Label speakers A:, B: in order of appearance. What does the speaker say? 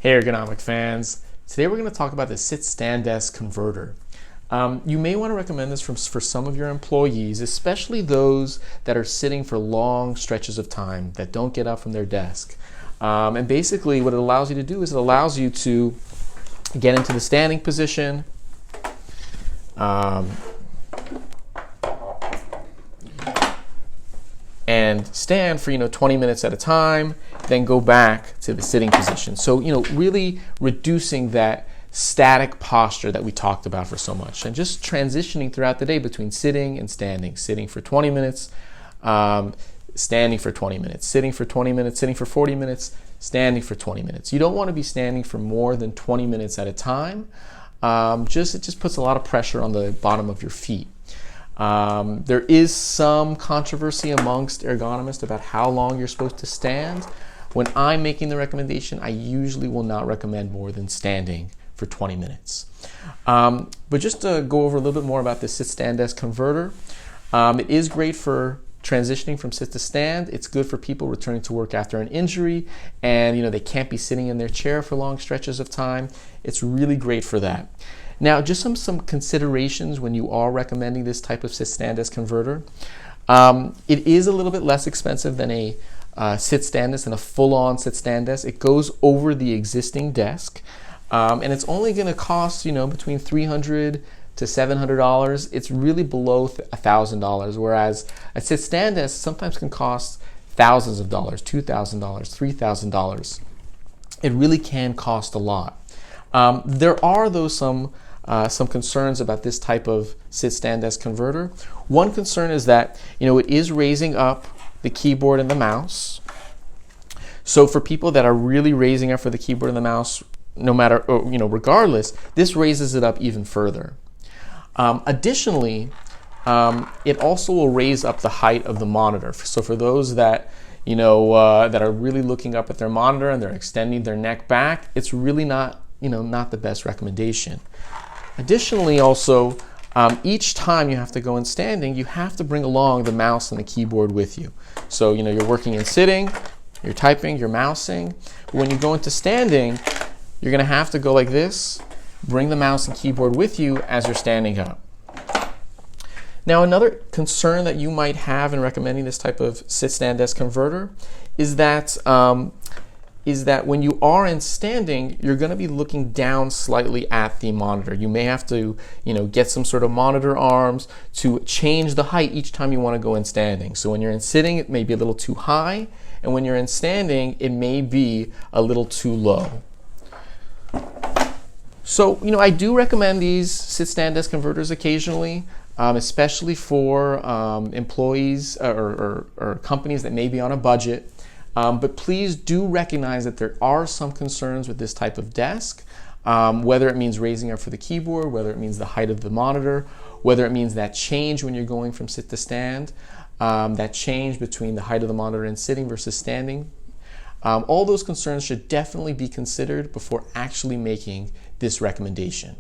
A: Hey ergonomic fans, today we're going to talk about the sit-stand desk converter. You may want to recommend this for some of your employees, especially those that are sitting for long stretches of time, that don't get up from their desk. And basically what it allows you to do is it allows you to get into the standing position, and stand for 20 minutes at a time, then go back to the sitting position. So really reducing that static posture that we talked about for so much, and just transitioning throughout the day between sitting and standing. Sitting for 20 minutes, standing for 20 minutes, sitting for 20 minutes, sitting for 40 minutes, standing for 20 minutes. You don't want to be standing for more than 20 minutes at a time. It just puts a lot of pressure on the bottom of your feet. There is some controversy amongst ergonomists about how long you're supposed to stand. When I'm making the recommendation, I usually will not recommend more than standing for 20 minutes. But just to go over a little bit more about this sit-stand desk converter, it is great for transitioning from sit to stand. It's good for people returning to work after an injury and they can't be sitting in their chair for long stretches of time. It's really great for that. Now, just some considerations when you are recommending this type of sit-stand desk converter. It is a little bit less expensive than a sit-stand desk and a full-on sit-stand desk. It goes over the existing desk, and it's only going to cost between $300 to $700. It's really below $1,000, whereas a sit-stand desk sometimes can cost thousands of dollars, $2,000, $3,000. It really can cost a lot. There are though some concerns about this type of sit-stand desk converter. One concern is that it is raising up the keyboard and the mouse. So for people that are really raising up for the keyboard and the mouse, no matter regardless, this raises it up even further. Additionally, it also will raise up the height of the monitor. So for those that that are really looking up at their monitor and they're extending their neck back, it's really not the best recommendation. Additionally, also, each time you have to go in standing, you have to bring along the mouse and the keyboard with you. So you're working in sitting, you're typing, you're mousing. But when you go into standing, you're going to have to go like this, bring the mouse and keyboard with you as you're standing up. Now, another concern that you might have in recommending this type of sit-stand desk converter is that when you are in standing, you're going to be looking down slightly at the monitor. You may have to, get some sort of monitor arms to change the height each time you want to go in standing. So when you're in sitting, it may be a little too high, and when you're in standing, it may be a little too low. So, I do recommend these sit-stand desk converters occasionally, especially for employees or companies that may be on a budget. But please do recognize that there are some concerns with this type of desk, whether it means raising up for the keyboard, whether it means the height of the monitor, whether it means that change when you're going from sit to stand, that change between the height of the monitor and sitting versus standing. All those concerns should definitely be considered before actually making this recommendation.